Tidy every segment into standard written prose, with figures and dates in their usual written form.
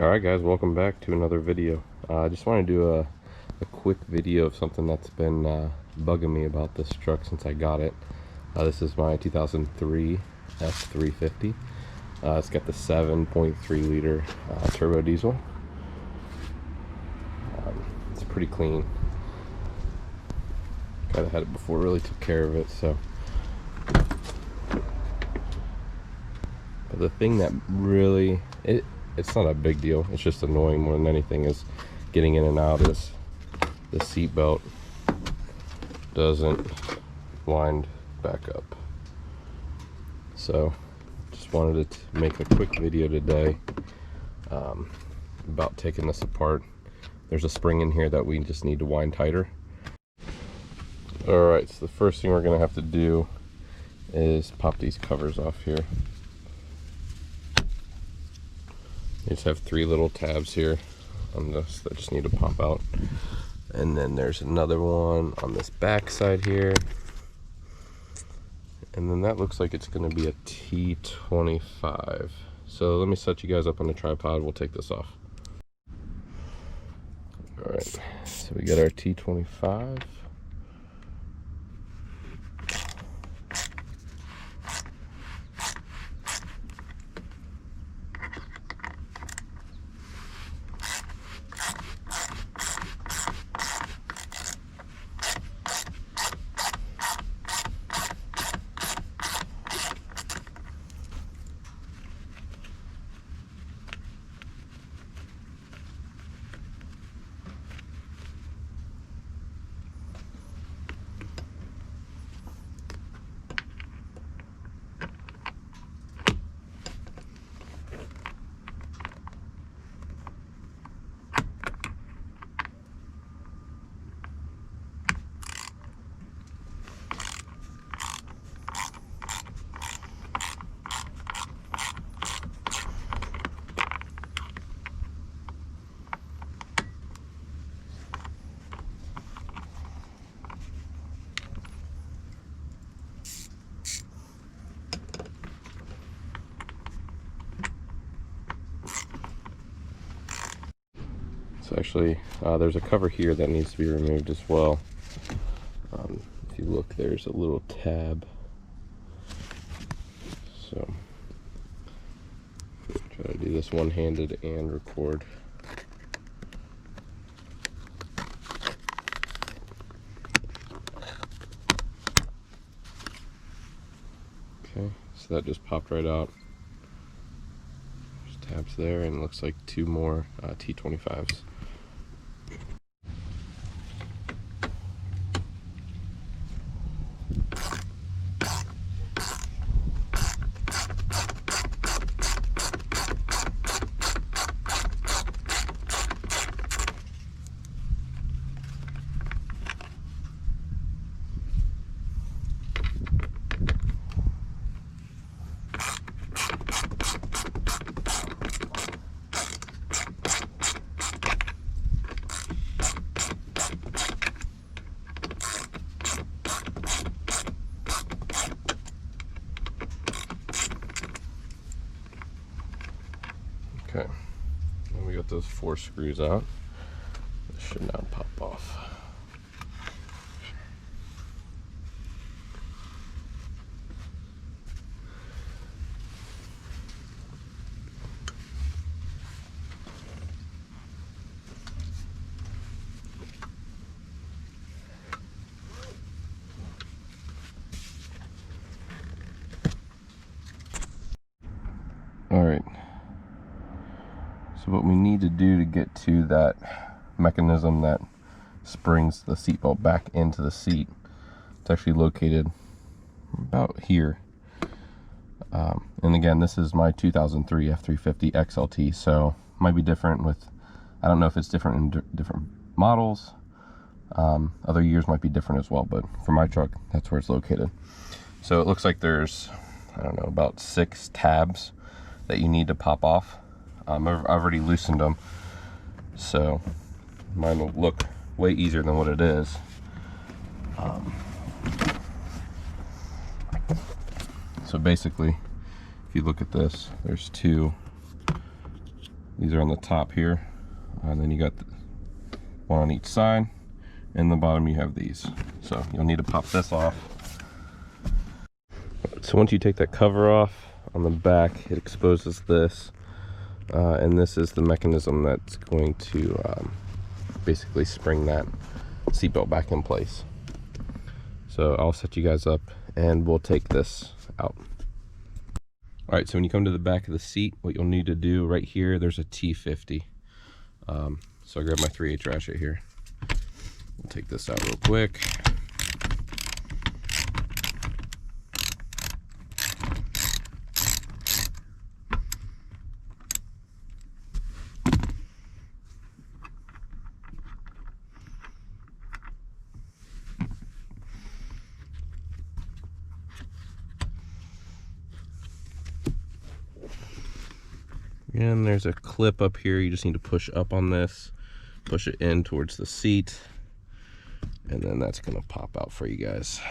Alright guys, welcome back to another video. I just want to do a quick video of something that's been bugging me about this truck since I got it. This is my 2003 F350. It's got the 7.3 liter turbo diesel. It's pretty clean. Kind of had it before, really took care of it. So, but the thing that really it's not a big deal, it's just annoying more than anything, is getting in and out is the seat belt doesn't wind back up. So just wanted to make a quick video today about taking this apart. There's a spring in here that we just need to wind tighter. Alright, so the first thing we're going to have to do is pop these covers off here. You just have three little tabs here on this that just need to pop out, and then there's another one on this back side here, and then that looks like it's going to be a T25. So let me set you guys up on the tripod. We'll take this off. All right, so we got our T25. So actually, there's a cover here that needs to be removed as well. If you look, there's a little tab. So try to do this one-handed and record. Okay, so that just popped right out. There's tabs there, and it looks like two more T25s. Okay, and we got those 4 screws out. This should now pop off. All right. So what we need to do to get to that mechanism that springs the seatbelt back into the seat, it's actually located about here. And again, this is my 2003 F350 XLT, so it might be different with, I don't know if it's different in different models. Other years might be different as well, but for my truck, that's where it's located. So it looks like there's, I don't know, about 6 tabs that you need to pop off. I've already loosened them, so mine will look way easier than what it is. So basically, if you look at this, there's 2 These are on the top here, and then you got one on each side, and the bottom you have these. So you'll need to pop this off. So once you take that cover off on the back, it exposes this, and this is the mechanism that's going to basically spring that seatbelt back in place. So I'll set you guys up and we'll take this out. All right, so when you come to the back of the seat, what you'll need to do right here, there's a T50. So I grab my 3/8 ratchet here. We'll take this out real quick. And there's a clip up here. You just need to push up on this, push it in towards the seat, and then that's gonna pop out for you guys.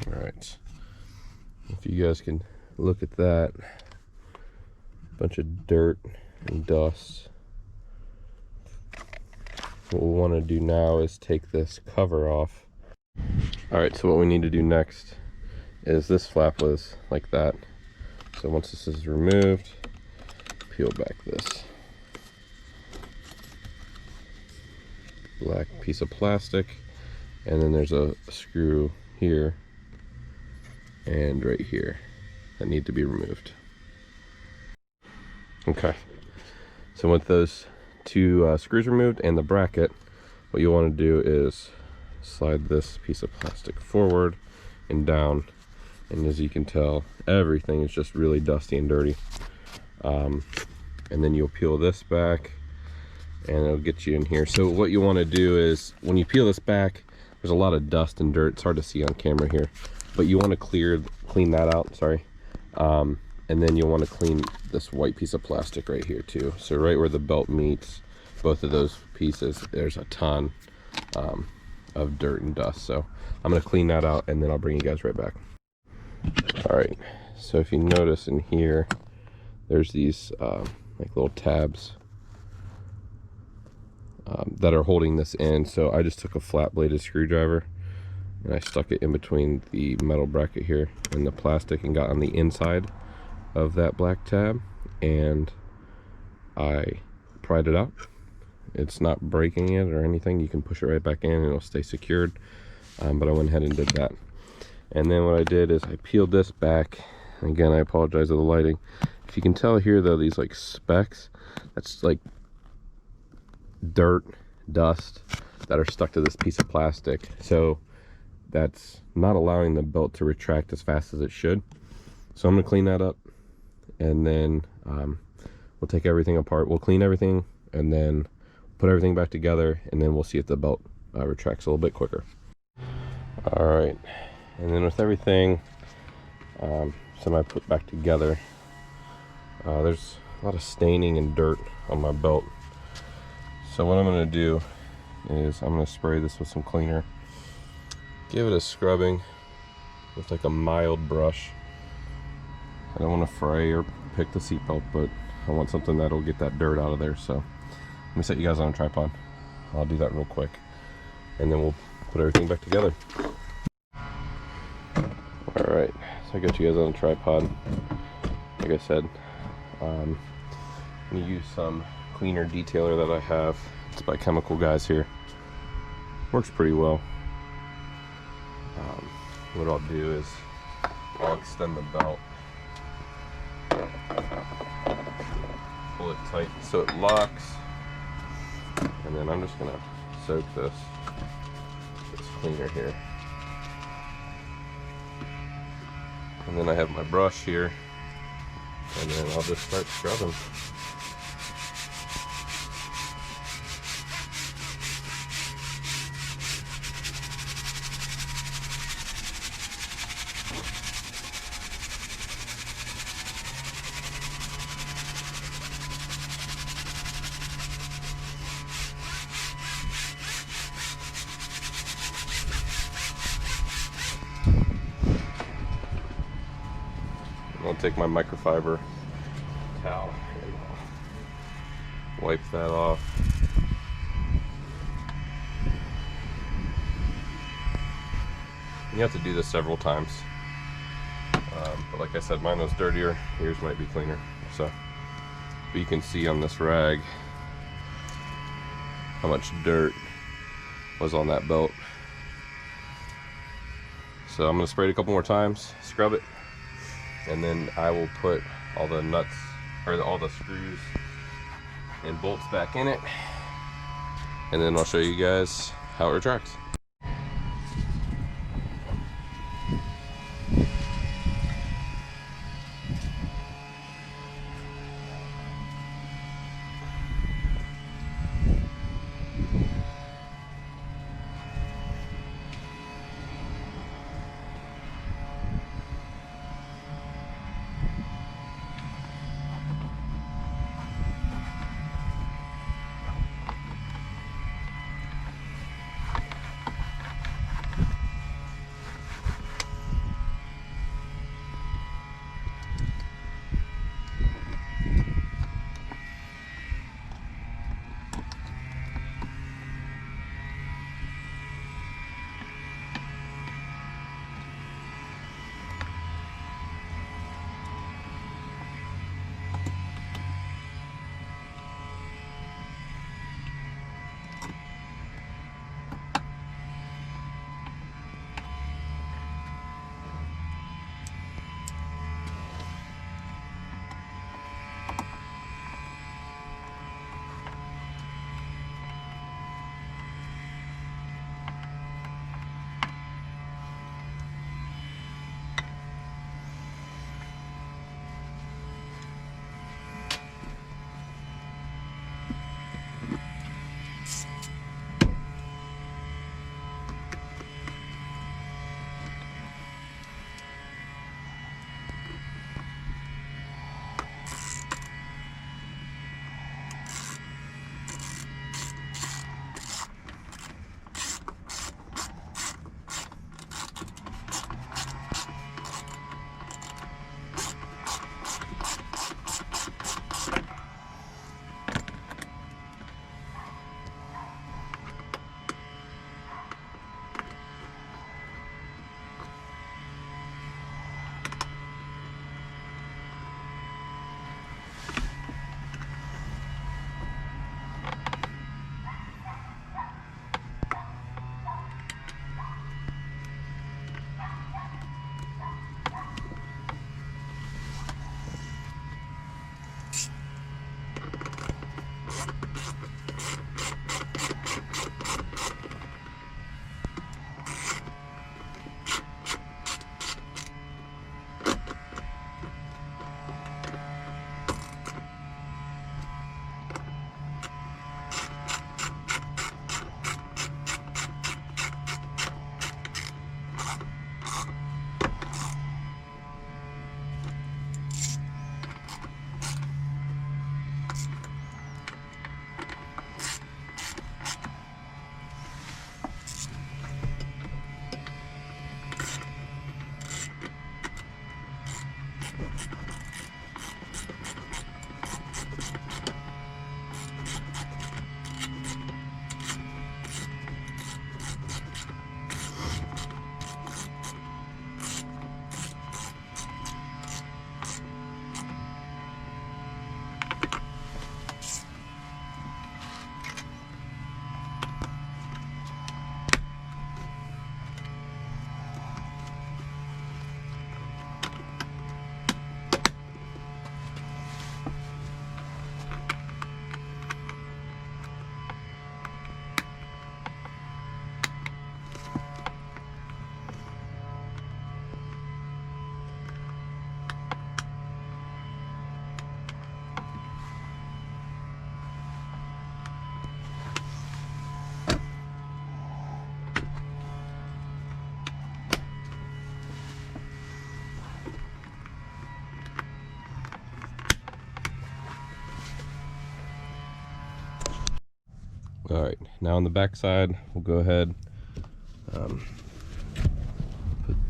All right, if you guys can look at that, bunch of dirt and dust. What we want to do now is take this cover off. All right, so what we need to do next is this flap was like that. So once this is removed, peel back this black piece of plastic, and then there's a screw here and right here that need to be removed. Okay, so with those two screws removed and the bracket, what you want to do is slide this piece of plastic forward and down, and as you can tell, everything is just really dusty and dirty. And then you'll peel this back and it'll get you in here. So what you want to do is when you peel this back, there's a lot of dust and dirt. It's hard to see on camera here, but you want to clean that out, sorry. And then you'll want to clean this white piece of plastic right here too. So right where the belt meets both of those pieces, there's a ton of dirt and dust. So I'm going to clean that out and then I'll bring you guys right back. All right, so if you notice in here, there's these like little tabs that are holding this in. So I just took a flat bladed screwdriver and I stuck it in between the metal bracket here and the plastic and got on the inside of that black tab, and I pried it out. It's not breaking it or anything. You can push it right back in and it'll stay secured, but I went ahead and did that. And then what I did is I peeled this back. Again, I apologize for the lighting. If you can tell here though, these like specks, that's like dirt, dust that are stuck to this piece of plastic. So that's not allowing the belt to retract as fast as it should. So I'm gonna clean that up, and then we'll take everything apart. We'll clean everything and then put everything back together, and then we'll see if the belt retracts a little bit quicker. All right, and then with everything semi-put back together, there's a lot of staining and dirt on my belt. So what I'm going to do is I'm going to spray this with some cleaner, give it a scrubbing with like a mild brush. I don't want to fray or pick the seatbelt, but I want something that'll get that dirt out of there. So let me set you guys on a tripod. I'll do that real quick, and then we'll put everything back together. All right, so I got you guys on a tripod. Like I said, I'm gonna use some cleaner detailer that I have. It's by Chemical Guys here. Works pretty well. What I'll do is I'll extend the belt, pull it tight so it locks, and then I'm just gonna soak this cleaner here. And then I have my brush here, and then I'll just start scrubbing. take my microfiber towel and wipe that off. You have to do this several times. But like I said, mine was dirtier. Yours might be cleaner. So, but you can see on this rag how much dirt was on that belt. So I'm going to spray it a couple more times, scrub it, and then I will put all the nuts, or all the screws and bolts back in it, and then I'll show you guys how it retracts. All right, now on the back side, we'll go ahead, put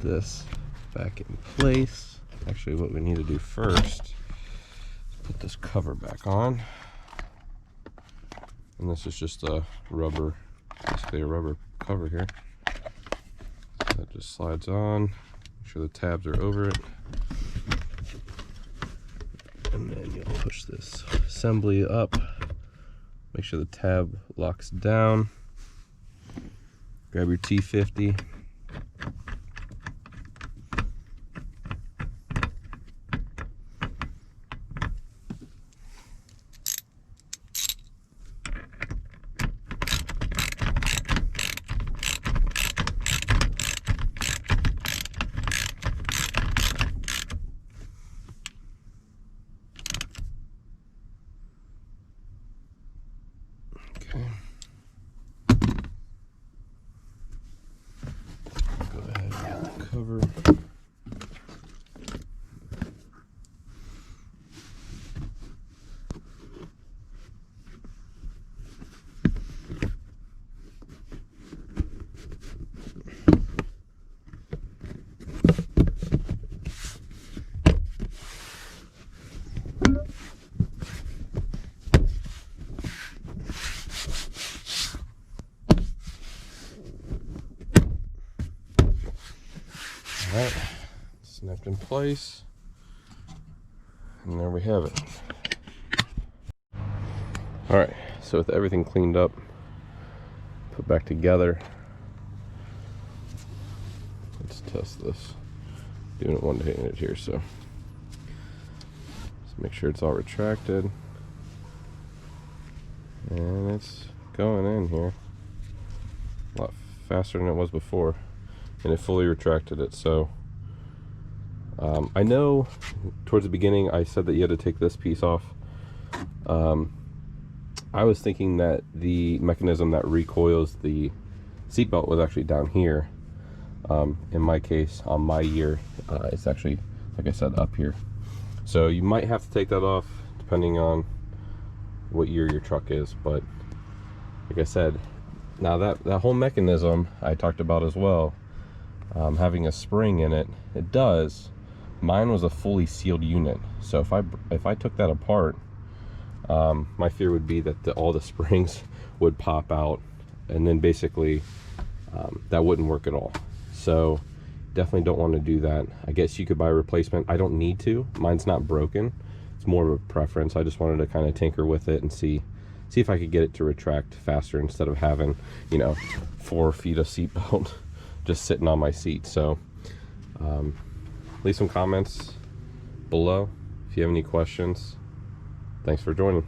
this back in place. Actually, what we need to do first is put this cover back on. And this is just a rubber, basically a rubber cover here. That just slides on. Make sure the tabs are over it. And then you'll push this assembly up. Make sure the tab locks down. Grab your T50. Okay. Go ahead and cover. Alright, snapped in place, and there we have it. Alright, so with everything cleaned up, put back together, let's test this. Doing it one-handed here, so just make sure it's all retracted, and it's going in here a lot faster than it was before. And it fully retracted it. So I know towards the beginning I said that you had to take this piece off. I was thinking that the mechanism that recoils the seatbelt was actually down here. In my case, on my year, it's actually, like I said, up here. So you might have to take that off depending on what year your truck is. But like I said, now that whole mechanism I talked about as well, having a spring in it, it does. Mine was a fully sealed unit, so if I took that apart, my fear would be that all the springs would pop out, and then basically that wouldn't work at all. So definitely don't want to do that. I guess you could buy a replacement. I don't need to. Mine's not broken. It's more of a preference. I just wanted to kind of tinker with it and see if I could get it to retract faster instead of having, you know, 4 feet of seatbelt just sitting on my seat. So leave some comments below if you have any questions. Thanks for joining.